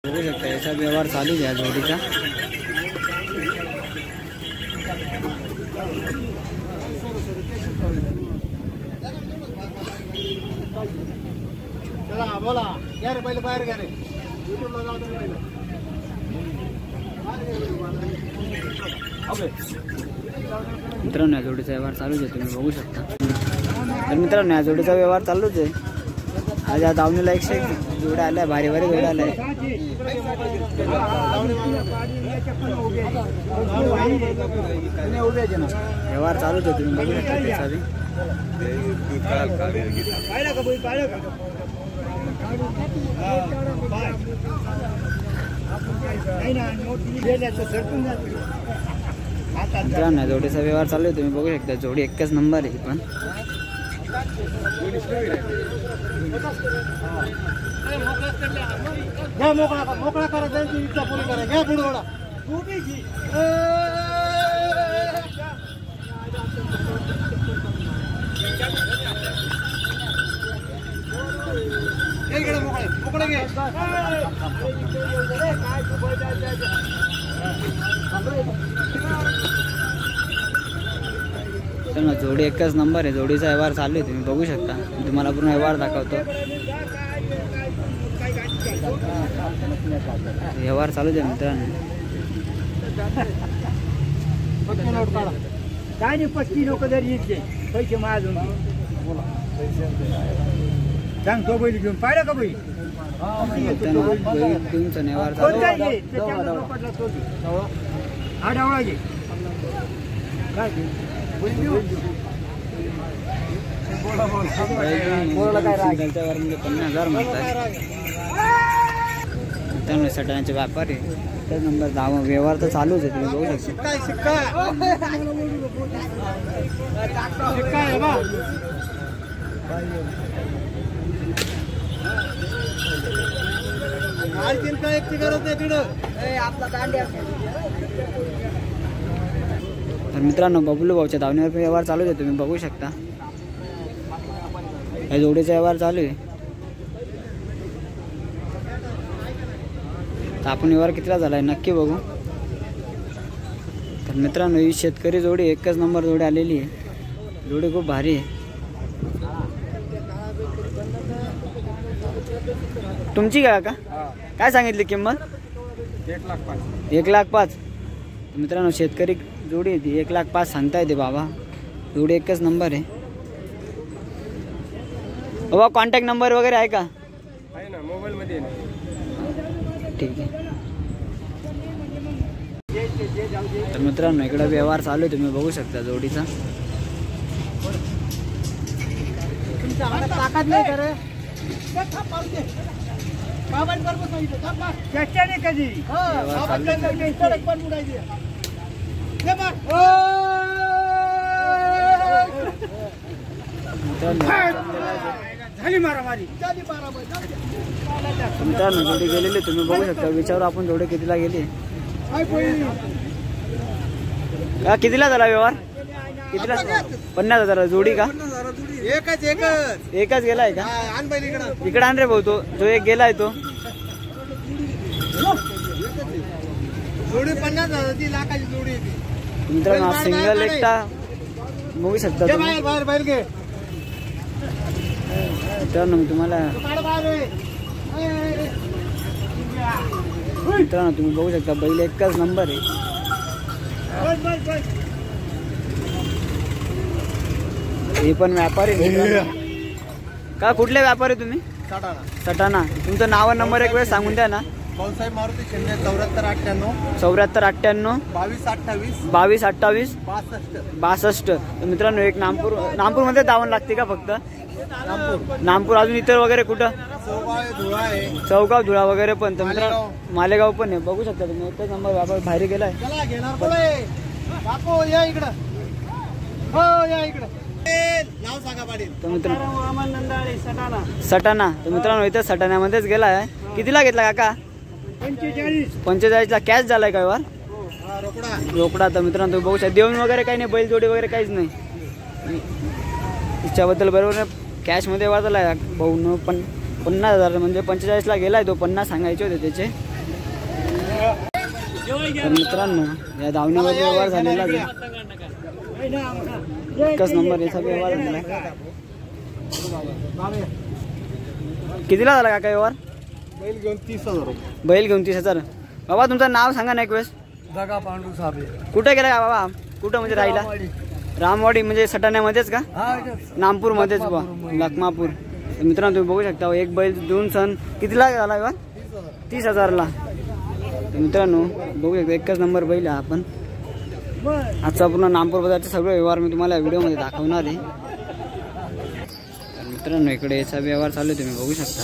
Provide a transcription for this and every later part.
बघू शकता याचा व्यवहार चालू आहे जोडीचा। चला बोला घ्या रे पहिले बाहेर घ्या रे यूट्यूबला जाऊ दे पहिले। मित्रांनो या जोडीचा व्यवहार चालूच आहे, तुम्ही बघू शकता। तर मित्रांनो या जोडीचा व्यवहार चालूच आहे। आज या दावणीला 101 जोड्या आल्या, भारी भारी जोड्या आल्या। व्यवहार चालूच आहे, तुम्ही बघू शकता त्याचा बी। मित्रांनो जोडीचा व्यवहार चालू आहे, तुम्ही बघू शकता। जोडी एकच नंबर आहे पण घ्या मोकळा करा त्यांची इच्छा पूर्ण करा। घ्या पुढे ओढा इकडे मोकळे घे। तर जोडी एकच नंबर आहे, जोडीचा व्यवहार चालू आहे, तुम्ही बघू शकता। तुम्हाला पूर्ण व्यवहार दाखवतो। व्यवहार चालूच आहे मित्रांनो। काय नाही 25 लोक जरी येते पैसे माझून सांग तो बैल घेऊन पाहिलं का बैल तुमचा व्यवहार चालू आहे। हा डावळा घे काय त्याच्यावर म्हणजे 50,000 म्हणतात। मित्रांनो सटाण्याचे व्यापारी एकच नंबर दावा व्यवहार तर चालूच आहे, तुम्ही बघू शकता। तर मित्रांनो बबलू भाऊच्या धावणीवर व्यवहार चालूच आहे, तुम्ही बघू शकता। या जोडीचा व्यवहार चालू आहे। तर आपण व्यवहार कितीला झाला आहे नक्की बघू। तर मित्रांनो ही शेतकरी जोडी एकच नंबर जोडी आलेली आहे। जोडी खूप भारी आहे। तुमची का काय सांगितली किंमत? 1,05,000। मित्रांनो शेतकरी जोडी आहे ती 1,05,000 सांगता येते बाबा। जोडी एकच नंबर आहे बाबा। कॉन्टॅक्ट नंबर वगैरे आहे का? आहे ना मोबाईल मध्ये। ठीक आहे। तर मित्रांनो इकडे व्यवहार चालू आहे, तुम्ही बघू शकता जोडीचा। ताकद नाही करे कधी झाली मारामारी। मित्रांनो जोडी गेलेली तुम्ही बघू शकता। विचारू आपण जोडी कितीला गेली का कितीला झाला व्यवहार? कितीला? 50,000 जोडी का? एकच गेलाय का? इकडे आण रे भाऊ, तो जो एक गेलाय तो जोडी 50,000 लाखाची जोडी। मित्रांनो सिंगल एकटा बघू शकता तुम्ही। बाहेर घे मित्रांनो मी तुम्हाला मित्रांनो तुम्ही बघू शकता बैल एकच नंबर आहे। हे पण व्यापारी का? कुठले व्यापारी तुम्ही? सटाणा। तुमचं नाव आणि नंबर एक वेळ सांगून द्या ना। भाऊसाहेब मारुती शिंदे 7498 7498 2228 62 तर मित्रांनो एक नागपूरमध्ये दावण लागते का फक्त? नागपूर अजून इतर वगैरे कुठं? चौगाव धुळा वगैरे पण। तर मित्रांनो मालेगाव पण आहे, बघू शकता तुम्ही। एकच नंबर व्यापार बाहेर गेलाय। नाव सांगा पाटील। तर मित्रांनो सटाणा। तर मित्रांनो इथं सटाण्यामध्येच गेलाय। कितीला घेतला काका? 45,000 कॅश झालाय का व्यवहार? रोकडा। तर मित्रांनो तुम्ही बघू शकता देऊन वगैरे काही नाही, बैलजोडी वगैरे काहीच नाही। इच्छाबद्दल बरोबर कॅश मध्ये व्यवहार झाला भाऊ। पण 50,000 म्हणजे 45,000 ला गेलाय तो। 50 सांगायचे होते त्याचे। तर मित्रांनो या दावणीवर व्यवहार झालेला आहे. एकच नंबर याचा व्यवहार झालेला आहे. कितीला झाला काका व्यवहार? बैल घेऊन 30,000 रुपये. बैल घेऊन 30,000. बाबा तुमचं नाव सांगा ना एक वेळेस. जगा पांडू साबे. कुठे गेला बाबा? कुठं म्हणजे राहिला? रामवाडी म्हणजे सटाण्यामध्येच का? नामपूर मध्येच बा लखमापूर. मित्रांनो तुम्ही बघू शकता एक बैल 2 सण कितीला झाला व्यवहार? 30,000ला. मित्रांनो बघू शकता एकच नंबर बैल आहे. आपण आजचा पूर्ण नामपूर बाजारचे सगळे व्यवहार मी तुम्हाला व्हिडिओमध्ये दाखवणार आहे. मित्रांनो इकडे याचा व्यवहार चालू आहे तुम्ही बघू शकता.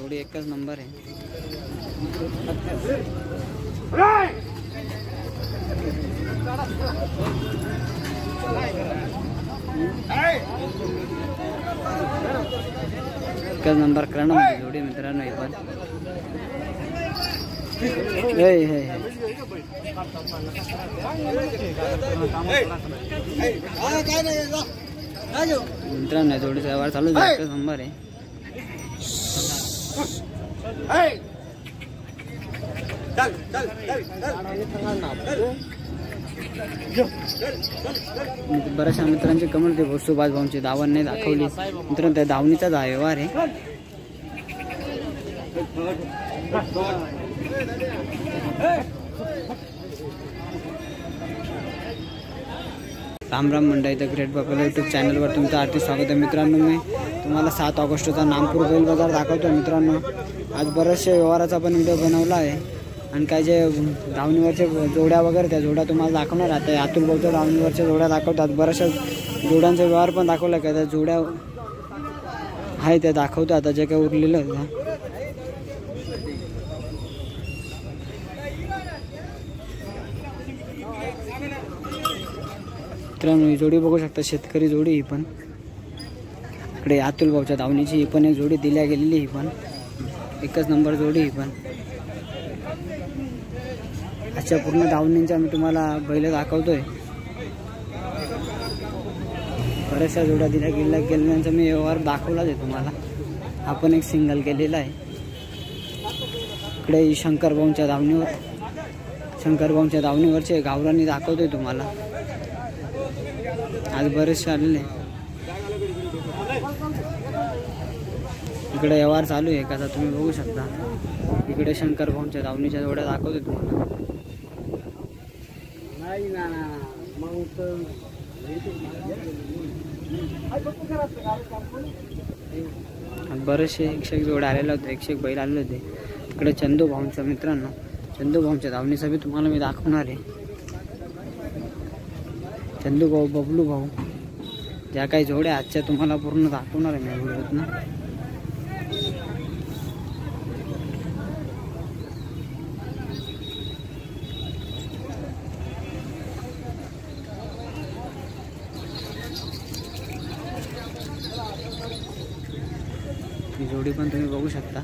एवढी एकच नंबर आहे. एकच नंबर क्रमांक जोडी मित्रांनो हे पण मित्रांनो जोडीचा व्यवहार चालू आहे. एकच नंबर आहे. बऱ्याचशा मित्रांचे कमेंट होते सुभाष भाऊंची दावण नाही दाखवली. मित्रांनो त्या दावणीचाच हा व्यवहार आहे. राम राम मंडळी द ग्रेट बापला यूट्यूब चॅनलवर तुमचं हार्दिक स्वागत आहे. मित्रांनो मी तुम्हाला 7 ऑगस्टचा नामपूर बैल बाजार दाखवतो. मित्रांनो आज बरेचसे व्यवहाराचा पण व्हिडिओ बनवला आहे आणि काय जे दावणीवरचे जोड्या वगैरे त्या जोड्या तुम्हाला दाखवणार. आता अतुल भाऊच्या दावणीवरच्या जोड्या दाखवतात. बऱ्याचशा जोड्यांचा व्यवहार पण दाखवला का त्या जोड्या आहे त्या दाखवतो. आता जे काय उरलेलं आहे मित्रांनो ही जोडी बघू शकता शेतकरी जोडी. ही पण इकडे अतुल भाऊच्या दावणीची ही पण एक जोडी दिल्या गेलेली. ही पण एकच नंबर जोडी. ही पण अशा पूर्ण दावणींच्या मी तुम्हाला बैल दाखवतोय. बऱ्याचशा जोड्या दिल्या गेलेल्यांचा मी व्यवहार दाखवलाच आहे तुम्हाला. आपण एक सिंगल केलेला आहे. इकडे शंकर भाऊंच्या दावणीवरचे गावरांनी दाखवतोय तुम्हाला. आज बरेचसे आलेले. इकडे व्यवहार चालू आहे कसा तुम्ही बघू शकता. इकडे शंकर भाऊंच्या दावणीच्या जोड्या दाखवतोय तुम्हाला. बरेचसे 101 जोड्या आलेले होते. 101 बैल आलेले होते. इकडे चंदू भाऊंचा मित्रांनो चंदू भाऊंच्या दावणीचा बी तुम्हाला मी दाखवणार आहे. चंदू भाऊ बबलू भाऊ ज्या काही जोड्या आजच्या तुम्हाला पूर्ण दाखवणार आहे मी व्हिडिओत ना. ही जोडी पण तुम्ही बघू शकता.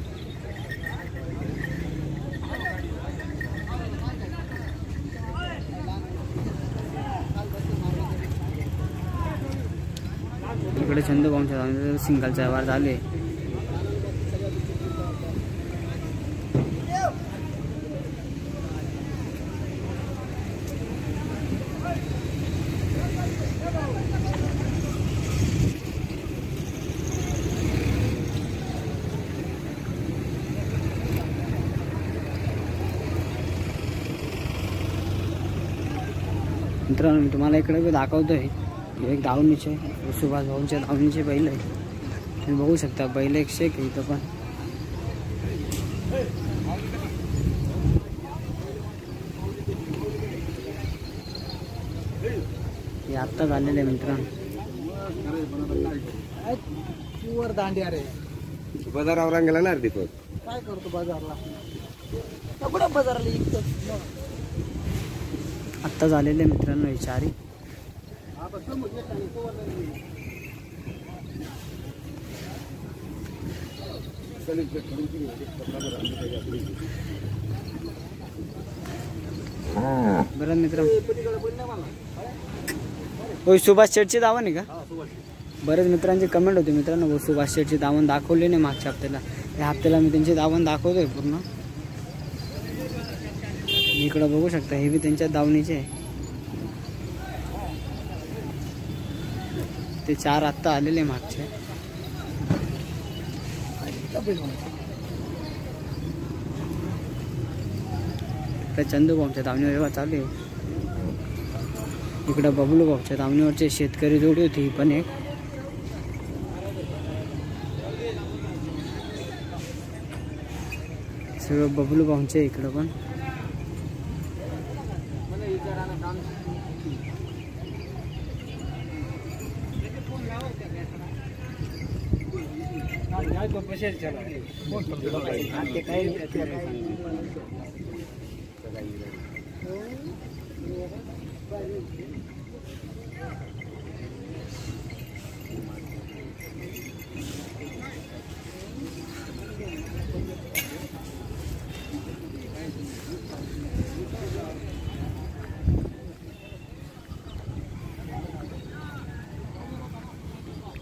इकडे चंदू भाऊंच्या सिंगलचा व्यवहार झाले. मित्रांनो मी तुम्हाला इकडे बी दाखवतोय. एक दावणीचे सुभाष भाऊंच्या दावणीचे बैल आहे. तुम्ही बघू शकता बैल 101 आहे इथं पण. हे आत्ता झालेलं आहे मित्रांनो. दांडिया रे बाजारावर गेला ना दीपक. काय करतो बाजारला? कुठं बाजारला इकतो? आत्ता झालेले मित्रांनो हे चारी. बरं मित्र होय सुभाष शेठची दावण आहे का? बरेच मित्रांची कमेंट होती मित्रांनो सुभाष शेठची दावण दाखवली नाही मागच्या हप्त्याला. या हप्त्याला मी त्यांची दावण दाखवतोय पूर्ण. इकडं बघू शकता हे बी त्यांच्या दावणीचे आहे. ते 4 आत्ता आलेले मागचे. तर चंदू भाऊच्या दावणीवर एव्हा चालू आहे. इकडं बबलू भाऊच्या दावणीवरचे शेतकरी जोडी होती ही पण एक. सगळं बबलू भाऊंचे इकडं पण.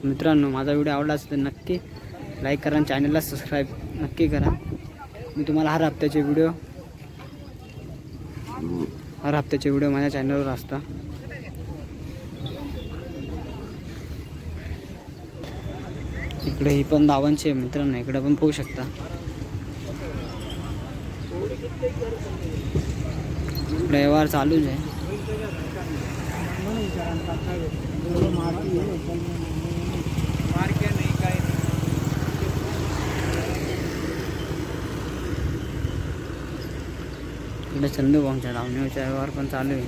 मित्रांनो माझा व्हिडिओ आवडला असेल तर नक्की लाईक करा आणि चॅनलला सबस्क्राईब नक्की करा. मी तुम्हाला हर हप्त्याचे व्हिडिओ माझ्या चॅनलवर असतात. इकडे ही पण दावणची आहे मित्रांनो, इकडे पण पाहू शकता. इकडे व्यवहार चालूच आहे. इकडे चंदू भाऊंच्या दावणीवरचा व्यवहार पण चालू आहे.